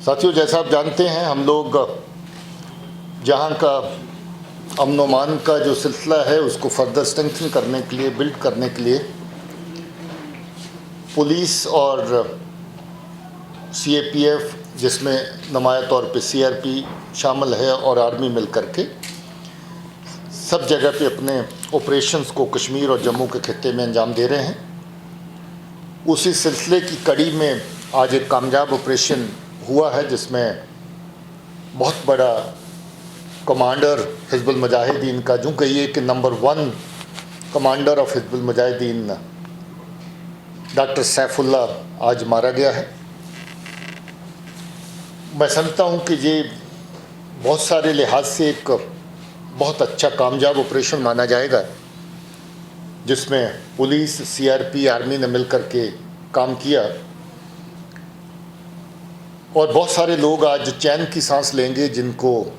साथियों, जैसा आप जानते हैं, हम लोग जहां का अमन अमान का जो सिलसिला है उसको फर्दर स्ट्रेंथन करने के लिए, बिल्ड करने के लिए पुलिस और सीएपीएफ, जिसमें नुमाया तौर पे सीआरपी शामिल है, और आर्मी मिल करके सब जगह पे अपने ऑपरेशंस को कश्मीर और जम्मू के खित्ते में अंजाम दे रहे हैं। उसी सिलसिले की कड़ी में आज एक कामयाब ऑपरेशन हुआ है जिसमें बहुत बड़ा कमांडर हिजबुल मुजाहिदीन का, जो कहिए कि number 1 commander of Hizbul Mujahideen doctor Saifullah आज मारा गया है। मैं समझता हूँ कि ये बहुत सारे लिहाज से एक बहुत अच्छा कामयाब ऑपरेशन माना जाएगा, जिसमें पुलिस, सीआरपी, आर्मी ने मिल कर के काम किया और बहुत सारे लोग आज चैन की सांस लेंगे जिनको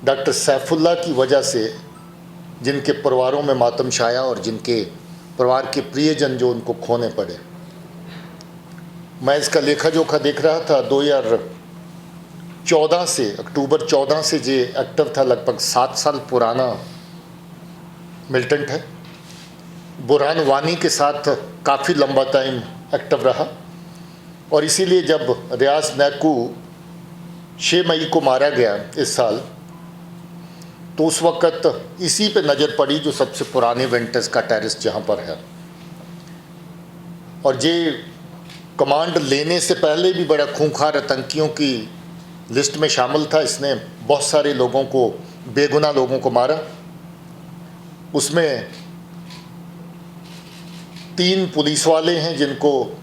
डॉक्टर सैफुल्लाह की वजह से, जिनके परिवारों में मातम छाया और जिनके परिवार के प्रियजन जो उनको खोने पड़े। मैं इसका लेखा जोखा देख रहा था। 2014 से, अक्टूबर 14 से जे एक्टिव था, लगभग 7 साल पुराना मिलिटेंट है। बुरहान वानी के साथ काफ़ी लंबा टाइम एक्टिव रहा और इसीलिए जब रियाज नैकू 6 मई को मारा गया इस साल, तो उस वक़्त इसी पे नज़र पड़ी जो सबसे पुराने विंटर्स का टेरिस्ट जहाँ पर है। और ये कमांड लेने से पहले भी बड़ा खूंखार आतंकियों की लिस्ट में शामिल था। इसने बहुत सारे लोगों को, बेगुनाह लोगों को मारा। उसमें 3 पुलिस वाले हैं जिनको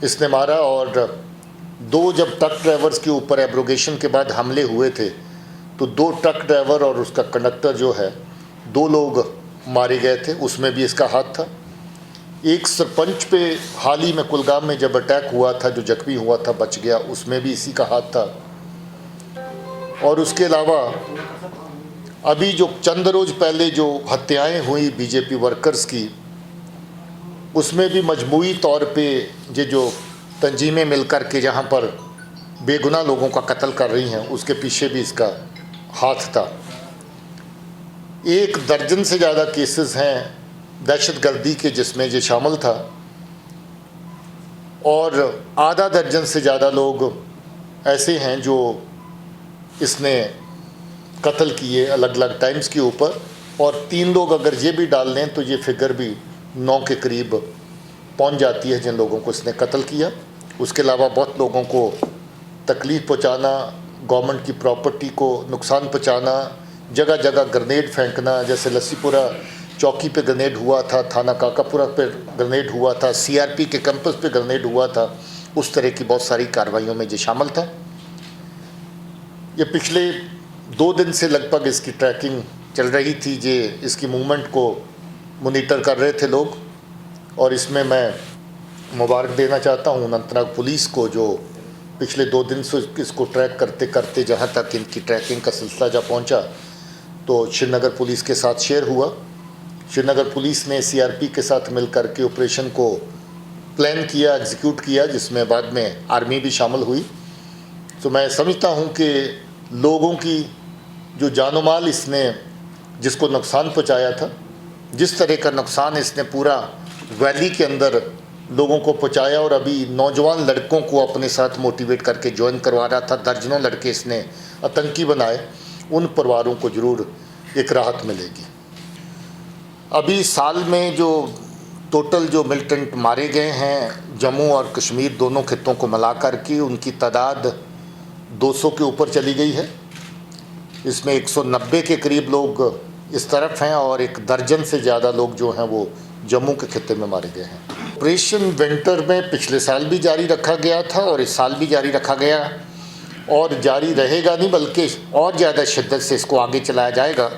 इसने मारा, और 2 जब ट्रक ड्राइवर्स के ऊपर एब्रोगेशन के बाद हमले हुए थे तो 2 ट्रक ड्राइवर और उसका कंडक्टर जो है, 2 लोग मारे गए थे, उसमें भी इसका हाथ था। एक सरपंच पे हाल ही में कुलगाम में जब अटैक हुआ था, जो जख्मी हुआ था, बच गया, उसमें भी इसी का हाथ था। और उसके अलावा अभी जो चंद रोज़ पहले जो हत्याएं हुई बीजेपी वर्कर्स की, उसमें भी मजमूई तौर पे ये जो तंजीमें मिलकर के जहाँ पर बेगुनाह लोगों का कत्ल कर रही हैं, उसके पीछे भी इसका हाथ था। 1 दर्जन से ज़्यादा केसेस हैं दहशतगर्दी के जिसमें ये शामिल था, और आधा दर्जन से ज़्यादा लोग ऐसे हैं जो इसने कत्ल किए अलग अलग टाइम्स के ऊपर, और 3 लोग अगर ये भी डाल लें तो ये फिगर भी 9 के करीब पहुंच जाती है जिन लोगों को इसने कत्ल किया। उसके अलावा बहुत लोगों को तकलीफ़ पहुंचाना, गवर्नमेंट की प्रॉपर्टी को नुकसान पहुंचाना, जगह जगह ग्रेनेड फेंकना, जैसे लस्सीपुरा चौकी पे ग्रेनेड हुआ था, थाना काकापुरा पे ग्रेनेड हुआ था, सीआरपी के कैंपस पे ग्रेनेड हुआ था। उस तरह की बहुत सारी कार्रवाइयों में ये शामिल था। ये पिछले 2 दिन से लगभग इसकी ट्रैकिंग चल रही थी। ये इसकी मूवमेंट को मॉनिटर कर रहे थे लोग, और इसमें मैं मुबारक देना चाहता हूँ अनंतनाग पुलिस को, जो पिछले 2 दिन से इसको ट्रैक करते करते जहाँ तक इनकी ट्रैकिंग का सिलसिला जा पहुँचा, तो श्रीनगर पुलिस के साथ शेयर हुआ। श्रीनगर पुलिस ने सीआरपी के साथ मिलकर के ऑपरेशन को प्लान किया, एग्जीक्यूट किया, जिसमें बाद में आर्मी भी शामिल हुई। तो मैं समझता हूँ कि लोगों की जो जानो माल इसने जिसको नुकसान पहुँचाया था, जिस तरह का नुकसान इसने पूरा वैली के अंदर लोगों को पहुँचाया, और अभी नौजवान लड़कों को अपने साथ मोटिवेट करके ज्वाइन करवा रहा था, दर्जनों लड़के इसने आतंकी बनाए, उन परिवारों को ज़रूर एक राहत मिलेगी। अभी साल में जो टोटल जो मिलिटेंट मारे गए हैं जम्मू और कश्मीर दोनों खित्तों को मिलाकर के, उनकी तादाद 200 के ऊपर चली गई है। इसमें 190 के करीब लोग इस तरफ हैं और 1 दर्जन से ज़्यादा लोग जो हैं वो जम्मू के खित्ते में मारे गए हैं। ऑपरेशन विंटर में पिछले साल भी जारी रखा गया था और इस साल भी जारी रखा गया, और जारी रहेगा नहीं बल्कि और ज़्यादा शिद्दत से इसको आगे चलाया जाएगा,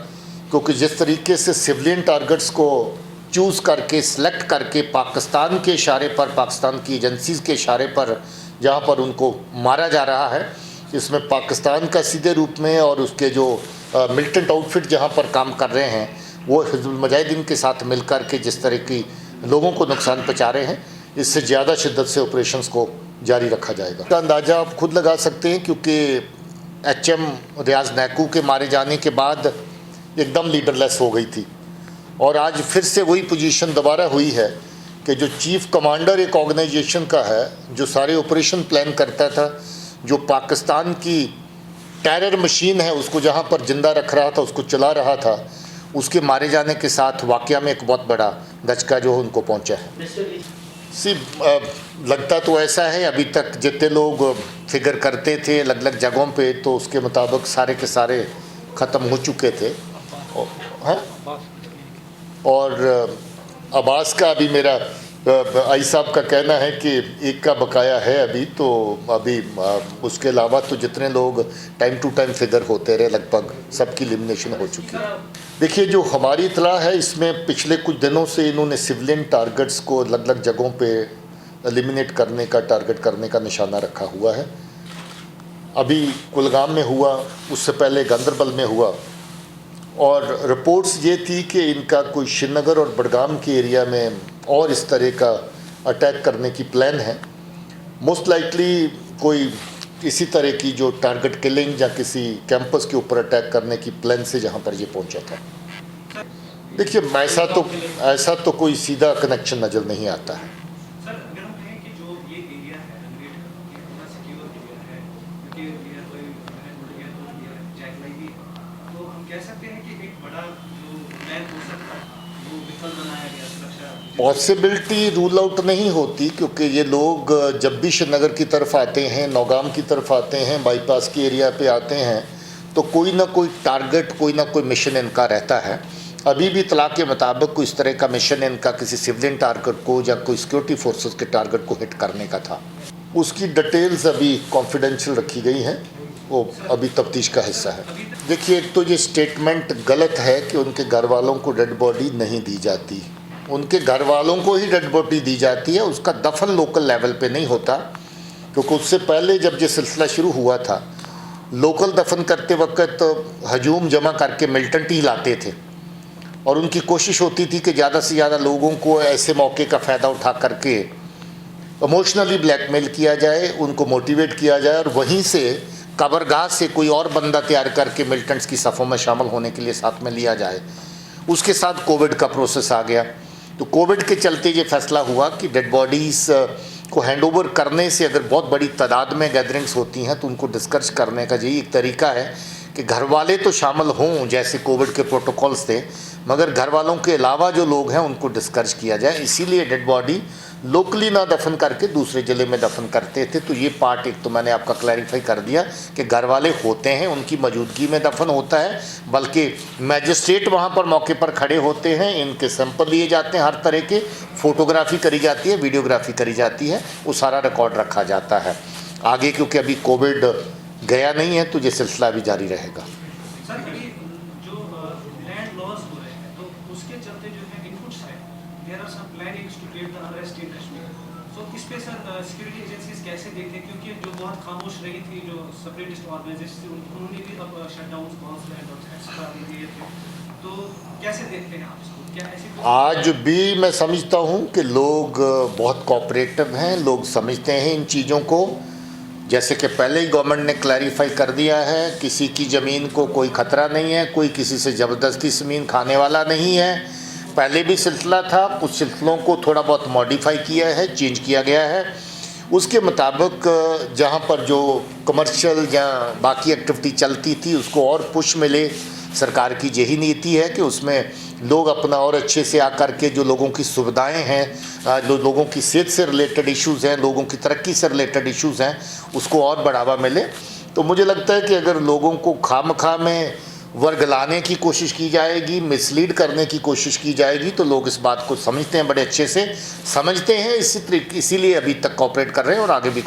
क्योंकि जिस तरीके से सिविलियन टारगेट्स को चूज़ करके, सिलेक्ट करके, पाकिस्तान के इशारे पर, पाकिस्तान की एजेंसीज़ के इशारे पर जहाँ पर उनको मारा जा रहा है, इसमें पाकिस्तान का सीधे रूप में, और उसके जो मिलिटेंट आउटफिट जहाँ पर काम कर रहे हैं वो हिजबुल मुजाहिदीन के साथ मिलकर के जिस तरह की लोगों को नुकसान पहुँचा रहे हैं, इससे ज़्यादा शिद्दत से ऑपरेशंस को जारी रखा जाएगा। का अंदाज़ा आप खुद लगा सकते हैं, क्योंकि HM रियाज नैकू के मारे जाने के बाद एकदम लीडरलेस हो गई थी, और आज फिर से वही पोजीशन दोबारा हुई है कि जो चीफ कमांडर एक ऑर्गेनाइजेशन का है, जो सारे ऑपरेशन प्लान करता था, जो पाकिस्तान की टेरर मशीन है उसको जहाँ पर जिंदा रख रहा था, उसको चला रहा था, उसके मारे जाने के साथ वाकया में एक बहुत बड़ा धचका जो उनको पहुँचा है। लगता तो ऐसा है, अभी तक जितने लोग फिगर करते थे अलग अलग जगहों पे, तो उसके मुताबिक सारे के सारे ख़त्म हो चुके थे। हाँ, और अब्बास का अभी मेरा आई साहब का कहना है कि एक का बकाया है अभी, तो अभी उसके अलावा तो जितने लोग टाइम टू टाइम फिगर होते रहे लगभग सबकी एलिमिनेशन हो चुकी है। देखिए, जो हमारी इतला है इसमें पिछले कुछ दिनों से इन्होंने सिविलियन टारगेट्स को अलग अलग जगहों पे एलिमिनेट करने का, टारगेट करने का निशाना रखा हुआ है। अभी कुलगाम में हुआ, उससे पहले गांदरबल में हुआ, और रिपोर्ट्स ये थी कि इनका कोई श्रीनगर और बडगाम के एरिया में और इस तरह का अटैक करने की प्लान है। मोस्ट लाइकली कोई इसी तरह की जो टारगेट किलिंग या किसी कैंपस के ऊपर अटैक करने की प्लान से जहाँ पर ये पहुँचा था। देखिए, ऐसा तो कोई सीधा कनेक्शन नज़र नहीं आता है। सर, अगर हम कहें कि जो ये एरिया है पूरा सिक्योर एरिया है, क्योंकि एरिया कोई तो हम कह सकते हैं कि एक बड़ा जो प्लान हो सकता है वो विफल बनाया गया सुरक्षा। पॉसिबिलिटी रूल आउट नहीं होती, क्योंकि ये लोग जब भी श्रीनगर की तरफ आते हैं, नौगाम की तरफ आते हैं, बाईपास की एरिया पे आते हैं, तो कोई ना कोई टारगेट, कोई ना कोई मिशन इनका रहता है। अभी भी इत्तला के मुताबिक कोई इस तरह का मिशन इनका किसी सिविलियन टारगेट को या कोई सिक्योरिटी फोर्सेस के टारगेट को हिट करने का था। उसकी डिटेल्स अभी कॉन्फिडेंशियल रखी गई हैं, वो अभी तफ्तीश का हिस्सा है। देखिए, एक तो ये स्टेटमेंट गलत है कि उनके घर वालों को डेड बॉडी नहीं दी जाती। उनके घर वालों को ही डेड बॉडी दी जाती है, उसका दफन लोकल लेवल पे नहीं होता, क्योंकि उससे पहले जब ये सिलसिला शुरू हुआ था, लोकल दफन करते वक्त हजूम जमा करके मिलिटेंट ही लाते थे, और उनकी कोशिश होती थी कि ज़्यादा से ज़्यादा लोगों को ऐसे मौके का फ़ायदा उठा करके इमोशनली ब्लैकमेल किया जाए, उनको मोटिवेट किया जाए, और वहीं से कब्रगाह से कोई और बंदा तैयार करके मिलिटेंट्स की सफ़ों में शामिल होने के लिए साथ में लिया जाए। उसके साथ कोविड का प्रोसेस आ गया, तो कोविड के चलते ये फैसला हुआ कि डेड बॉडीज़ को हैंडओवर करने से अगर बहुत बड़ी तादाद में गैदरिंग्स होती हैं तो उनको डिस्कस करने का यही एक तरीका है कि घर वाले तो शामिल हों, जैसे कोविड के प्रोटोकॉल्स थे, मगर घर वालों के अलावा जो लोग हैं उनको डिस्कस किया जाए। इसीलिए डेड बॉडी लोकली ना दफन करके दूसरे ज़िले में दफन करते थे। तो ये पार्ट एक तो मैंने आपका क्लैरिफाई कर दिया कि घर वाले होते हैं, उनकी मौजूदगी में दफन होता है, बल्कि मैजिस्ट्रेट वहाँ पर मौके पर खड़े होते हैं, इनके सैंपल लिए जाते हैं, हर तरह के फ़ोटोग्राफी करी जाती है, वीडियोग्राफी करी जाती है, वो सारा रिकॉर्ड रखा जाता है आगे, क्योंकि अभी कोविड गया नहीं है तो ये सिलसिला भी जारी रहेगा। सर, अभी जो लैंड लॉस हो रहे हैं तो उसके चलते जो है इनपुट्स है, there are some plannings to create the unrest in Kashmir. So इस पे सर सिक्योरिटी एजेंसीज कैसे देखते हैं, क्योंकि जो बहुत खामोश रही थी जो सेपरेटिस्ट ऑर्गेनाइजेशन, उन्होंने भी अब शटडाउन कॉल्स दिए थे, तो कैसे देखते हैं आप इसको? क्या ऐसी आज भी मैं समझता हूँ कि लोग बहुत कोऑपरेटिव हैं, लोग समझते हैं इन चीज़ों को। जैसे कि पहले ही गवर्नमेंट ने क्लैरिफाई कर दिया है, किसी की ज़मीन को कोई ख़तरा नहीं है, कोई किसी से ज़बरदस्ती ज़मीन खाने वाला नहीं है। पहले भी सिलसिला था, कुछ सिलसिलों को थोड़ा बहुत मॉडिफाई किया है, चेंज किया गया है। उसके मुताबिक जहाँ पर जो कमर्शियल या बाकी एक्टिविटी चलती थी उसको और पुश मिले। सरकार की यही नीति है कि उसमें लोग अपना और अच्छे से आकर के जो लोगों की सुविधाएं हैं, जो लोगों की सेहत से रिलेटेड इश्यूज़ हैं, लोगों की तरक्की से रिलेटेड इश्यूज़ हैं, उसको और बढ़ावा मिले। तो मुझे लगता है कि अगर लोगों को खामखा में वर्गलाने की कोशिश की जाएगी, मिसलीड करने की कोशिश की जाएगी, तो लोग इस बात को समझते हैं, बड़े अच्छे से समझते हैं, इसीलिए अभी तक कॉपरेट कर रहे हैं और आगे भी